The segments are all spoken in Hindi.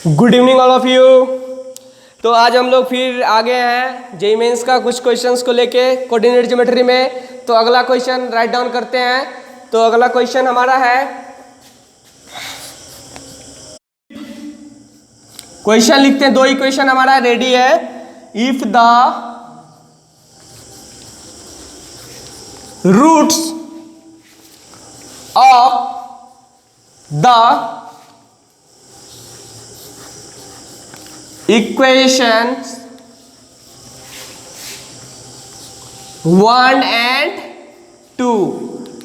Good evening all of you. तो आज हम लोग फिर आगे हैं जेईई मेंस का कुछ क्वेश्चंस को लेके कोऑर्डिनेट ज्योमेट्री में। तो अगला क्वेश्चन राइट डाउन करते हैं। तो अगला क्वेश्चन हमारा है, क्वेश्चन लिखते हैं, दो इक्वेशन हमारा रेडी है। If the roots of the equations 1 and 2,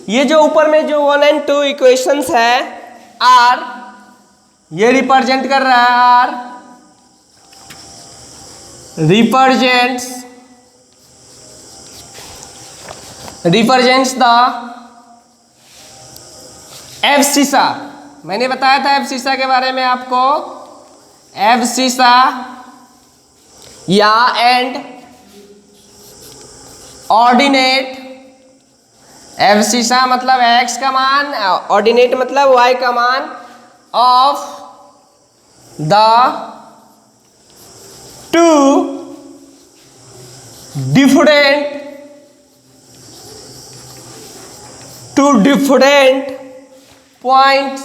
ये जो ऊपर में जो 1 and 2 इक्वेशंस है आर, ये रिप्रेजेंट कर रहा है आर रिप्रेजेंट्स द एब्सिसा। मैंने बताया था एब्सिसा के बारे में आपको, एब्सिसा या एंड ऑर्डिनेट। एब्सिसा मतलब x का मान, ऑर्डिनेट मतलब y का मान of the two different points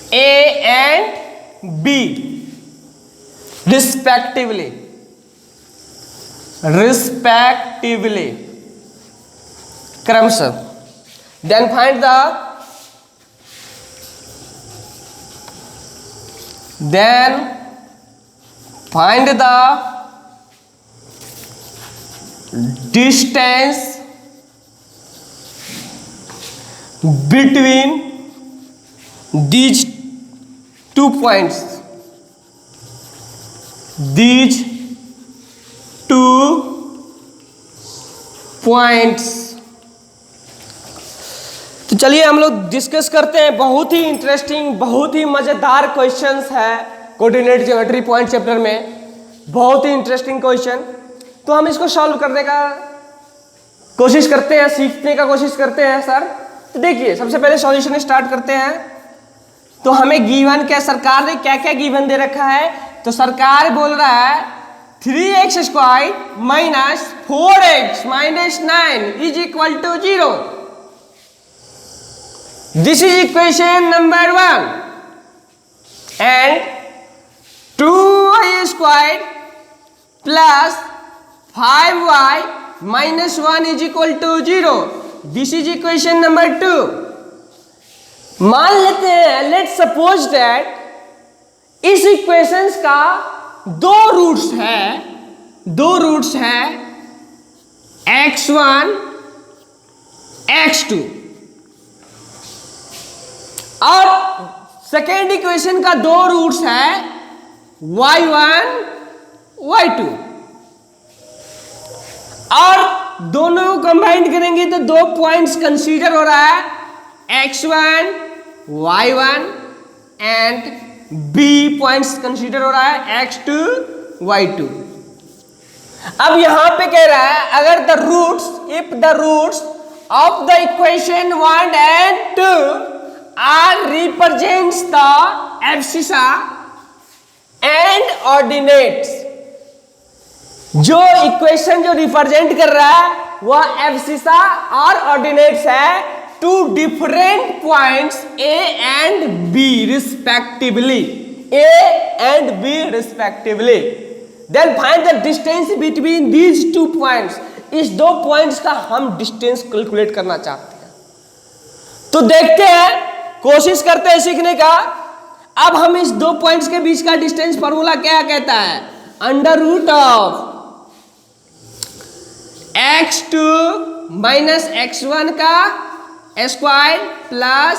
A and B respectively क्रमशः। Then find the distance between these 2 points, तो चलिए हम लोग डिस्कस करते हैं। बहुत ही इंटरेस्टिंग, बहुत ही मजेदार क्वेश्चंस है कोऑर्डिनेट ज्योमेट्री पॉइंट चैप्टर में, बहुत ही इंटरेस्टिंग क्वेश्चन। तो हम इसको सॉल्व करने का कोशिश करते हैं, सीखने का कोशिश करते हैं सर। तो देखिए सबसे पहले सॉल्यूशन स्टार्ट करते हैं। तो हमें गिवन क्या, सरकार ने क्या क्या गिवन दे रखा है। तो सरकार बोल रहा है 3x square minus 4x minus 9 is equal to 0। This is equation number 1। And 2y square plus 5y minus 1 is equal to 0। This is equation number 2। मान लेते हैं, लेट्स सपोज दैट इस इक्वेशंस का दो रूट्स है x1 x2, और सेकेंड इक्वेशन का दो रूट्स है y1 y2, और दोनों को कंबाइन करेंगे तो दो पॉइंट्स कंसीडर हो रहा है x1 y1 and b points consider हो रहा है x2 y2। अब यहां पे कह रहा है अगर the roots, if the roots of the equation 1 and 2 are represents the abscissa and ordinates, जो इक्वेशन जो रिप्रेजेंट कर रहा है वह एब्सिसा और ऑर्डिनेट्स है two different points A and B respectively, then find the distance between these 2 points। इस दो पॉइंट्स का हम डिस्टेंस कैलकुलेट करना चाहते हैं। तो देखते हैं, कोशिश करते हैं सीखने का। अब हम इस दो पॉइंट्स के बीच का डिस्टेंस फॉर्मूला क्या कहता है, under root of x2 minus x1 का square plus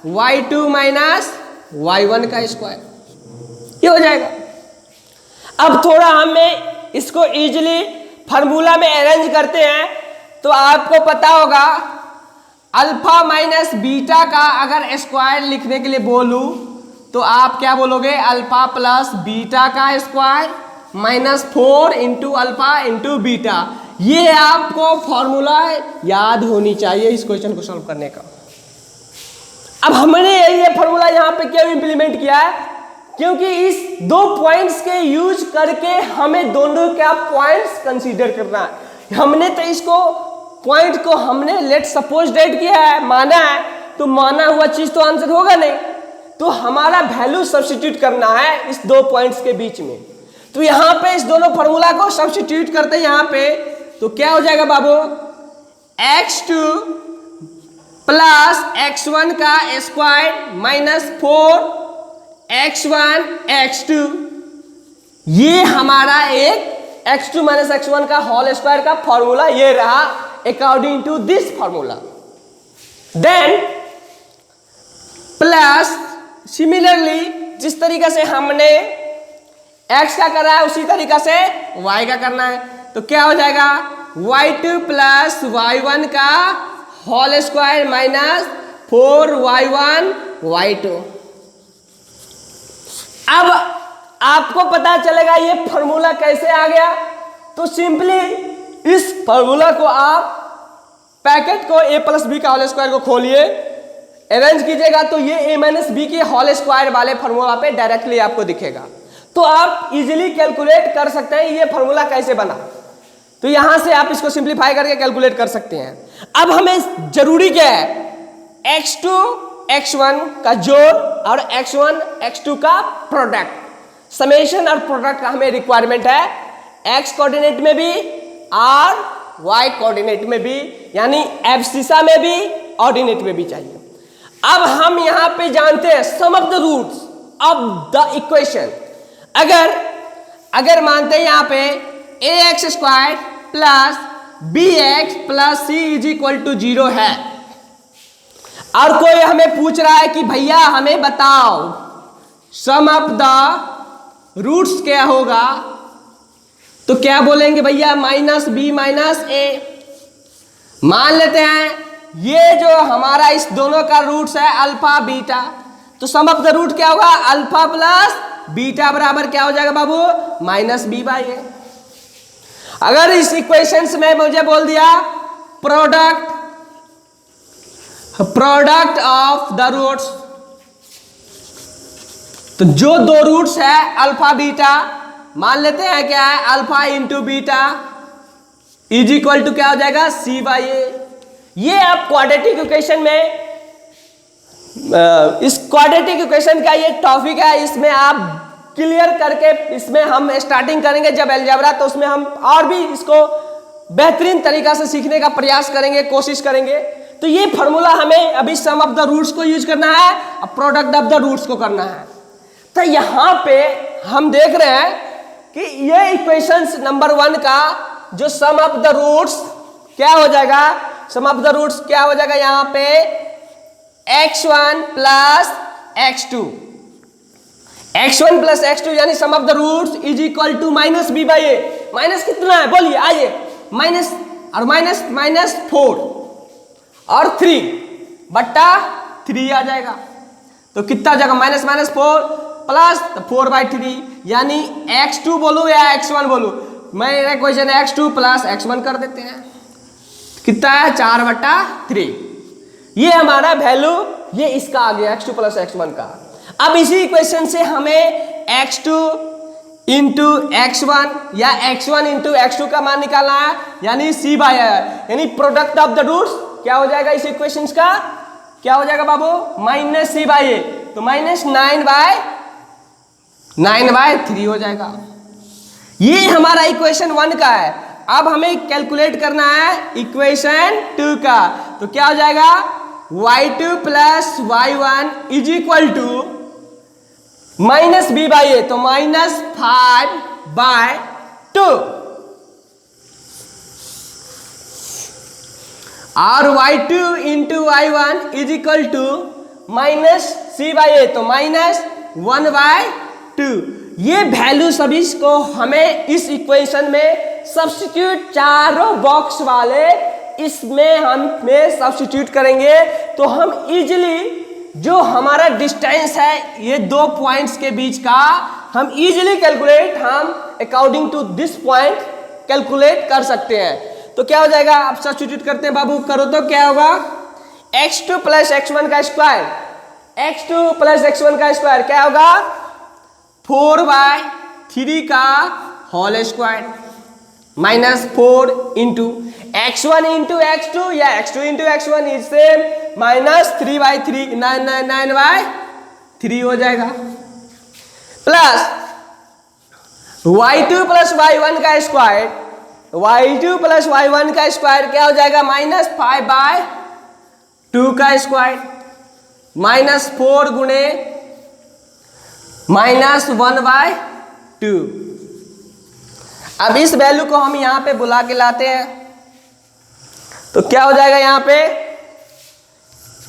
y2 minus y1 का स्क्वायर, ये हो जाएगा। अब थोड़ा हमें इसको इजीली फार्मूला में अरेंज करते हैं। तो आपको पता होगा अल्फा माइनस बीटा का अगर स्क्वायर लिखने के लिए बोलूं तो आप क्या बोलोगे, अल्फा प्लस बीटा का square minus 4 into alpha into beta. ये आपको फॉर्मूला याद होनी चाहिए इस क्वेश्चन को सॉल्व करने का। अब हमने ये फॉर्मूला यहाँ पे क्यों इंप्लीमेंट किया है, क्योंकि इस दो पॉइंट्स के यूज करके हमें दोनों क्या पॉइंट्स कंसीडर करना है। हमने तो इसको पॉइंट को हमने लेट सपोज डेट किया है, माना है, तो माना हुआ चीज तो आंसर होगा नहीं, तो हमारा वैल्यू सब्स्टिट्यूट करना है इस दो पॉइंट्स के बीच में। तो यहाँ पे इस दोनों फॉर्मूला को सब्स्टिट्यूट करते हैं यहाँ पे, तो क्या हो जाएगा बाबू, x2 प्लस x1 का स्क्वायर माइनस 4x1 x2, ये हमारा एक x2 माइनस x1 का होल स्क्वायर का फॉर्मूला ये रहा according to this formula. Then plus similarly जिस तरीके से हमने x का करा है उसी तरीके से y का करना है, तो क्या हो जाएगा y2 प्लस y1 का whole square minus 4y1 y2। अब आपको पता चलेगा ये फॉर्मूला कैसे आ गया, तो सिंपली इस फॉर्मूला को आप पैकेट को a प्लस बी का होल स्क्वायर को खोलिए, अरेंज कीजिएगा, तो ये a माइनस बी के होल स्क्वायर वाले फॉर्मूला पे डायरेक्टली आपको दिखेगा, तो आप इजीली कैलकुलेट कर सकते हैं ये फॉर्मूला कैसे बना। तो यहां से आप इसको सिंप्लीफाई करके कैलकुलेट कर सकते हैं। अब हमें जरूरी क्या है, x2 x1 का जोड़ और x1 x2 का प्रोडक्ट, समेशन और प्रोडक्ट का हमें रिक्वायरमेंट है, x कोऑर्डिनेट में भी और y कोऑर्डिनेट में भी, यानी एब्सिसा में भी ऑर्डिनेट में भी चाहिए। अब हम यहां पे जानते हैं sum of the roots of the equation. अगर मानते हैं यहां पे ax square plus bx plus c is equal to 0 है, और कोई हमें पूछ रहा है कि भैया हमें बताओ सम ऑफ द रूट्स क्या होगा, तो क्या बोलेंगे भैया माइनस बी माइनस ए। मान लेते हैं ये जो हमारा इस दोनों का रूट्स है अल्फा बीटा, तो सम ऑफ द रूट क्या होगा, अल्फा प्लस बीटा बराबर क्या हो जाएगा बाबू, माइनस बी बाई ए। अगर इस इक्वेशंस में मुझे बोल दिया प्रोडक्ट ऑफ द रूट्स, तो जो दो रूट्स है अल्फा बीटा, मान लेते हैं क्या है alpha into beta is equal to क्या हो जाएगा सी बाई ए। ये आप क्वाड्रेटिक इक्वेशन में इस क्वाड्रेटिक इक्वेशन का ये टॉपिक है, इसमें आप क्लियर करके इसमें हम स्टार्टिंग करेंगे जब अलजेब्रा, तो उसमें हम और भी इसको बेहतरीन तरीका से सीखने का प्रयास करेंगे, कोशिश करेंगे। तो ये फॉर्मूला हमें अभी सम ऑफ द रूट्स को यूज करना है और प्रोडक्ट ऑफ द रूट्स को करना है। तो यहाँ पे हम देख रहे हैं कि ये इक्वेशंस नंबर 1 का जो सम ऑफ द रूट्स क्या हो जाएगा, सम ऑफ द रूट्स क्या हो जाएगा यहाँ पे x1 plus x2, x1 plus x2 यानी sum of the roots is equal to minus B by A. Minus कितना है बोलिए, आइए, माइनस और माइनस माइनस 4 और 3 बट्टा 3 आ जाएगा, तो कितना आ जाएगा माइनस माइनस 4 प्लस 4/3, यानी x2 बोलूं या x1 बोलूं, मेरा क्वेश्चन x2 प्लस x1 कर देते हैं, कितना है 4/3। ये हमारा वैल्यू ये इसका आ गया x2 प्लस x1 का। अब इसी इक्वेशन से हमें x2 इंटू x1 या x1 इंटू x2 का मान निकालना है, यानी c बाई है, यानी प्रोडक्ट ऑफ द रूट्स क्या हो जाएगा इस इक्वेशन का, क्या हो जाएगा बाबू माइनस c बाई ए, तो माइनस 9/3 हो जाएगा। ये हमारा इक्वेशन 1 का है। अब हमें कैलकुलेट करना है इक्वेशन 2 का, तो क्या हो जाएगा y2 plus y1 is equal to minus B by A, तो माइनस 5/2 और y2 into y1 is equal to minus c by A, तो माइनस 1/2। ये वैल्यू सभी को हमें इस इक्वेशन में सब्स्टिट्यूट, चारों बॉक्स वाले इसमें हमें सब्स्टिट्यूट करेंगे, तो हम इजीली जो हमारा डिस्टेंस है ये दो पॉइंट्स के बीच का हम इजीली कैलकुलेट, हम according to this point calculate कर सकते हैं। तो क्या हो जाएगा, आप सब्स्टिट्यूट करते हैं बाबू, करो तो क्या होगा, x2 प्लस x1 का स्क्वायर, x2 प्लस x1 का स्क्वायर क्या होगा, 4/3 का whole square minus 4 into x1 into x2 या x2 into x1 is same minus 3/3 9/3 हो जाएगा, प्लस y2 प्लस y1 का स्क्वायर, y2 प्लस y1 का स्क्वायर क्या हो जाएगा, माइनस 5/2 का स्क्वायर माइनस 4 गुणे माइनस 1/2। अब इस वैल्यू को हम यहां पे बुला के लाते हैं तो क्या हो जाएगा, यहां पे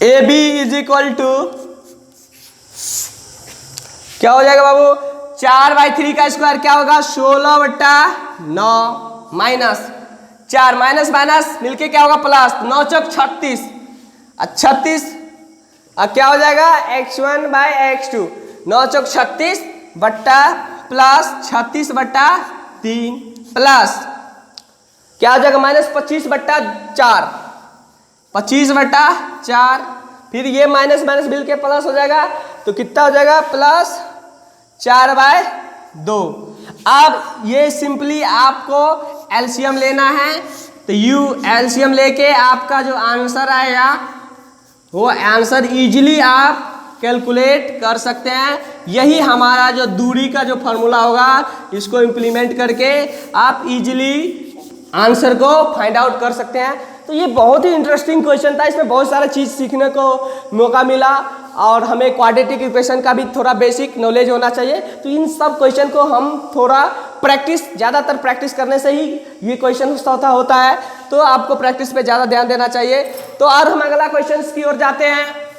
A B is equal to क्या हो जाएगा बाबू, 4/3 का स्क्वायर क्या होगा, 16/9 माइनस 4 माइनस माइनस मिलके क्या होगा प्लस, 9 चौक 36 36, अब क्या हो जाएगा x1/x2 9 चौक 36 बट्टा प्लस 36/3 प्लस क्या हो जाएगा माइनस 25/4 25/4, फिर ये माइनस माइनस मिल के प्लस हो जाएगा तो कितना हो जाएगा प्लस 4/2। अब ये सिंपली आपको एलसीएम लेना है तो यू एलसीएम लेके आपका जो आंसर आएगा वो आंसर इजीली आप कैलकुलेट कर सकते हैं। यही हमारा जो दूरी का जो फॉर्मूला होगा इसको इम्प्लीमेंट करके आप इजीली आंसर को फाइंड आउट कर सकते हैं। तो ये बहुत ही इंटरेस्टिंग क्वेश्चन था, इसमें बहुत सारा चीज़ सीखने को मौका मिला और हमें क्वाड्रेटिक इक्वेशन का भी थोड़ा बेसिक नॉलेज होना चाहिए। तो इन सब क्वेश्चन को हम थोड़ा प्रैक्टिस, ज़्यादातर प्रैक्टिस करने से ही ये क्वेश्चन होता है, तो आपको प्रैक्टिस पे ज़्यादा ध्यान देना चाहिए। तो और हम अगला क्वेश्चन की ओर जाते हैं।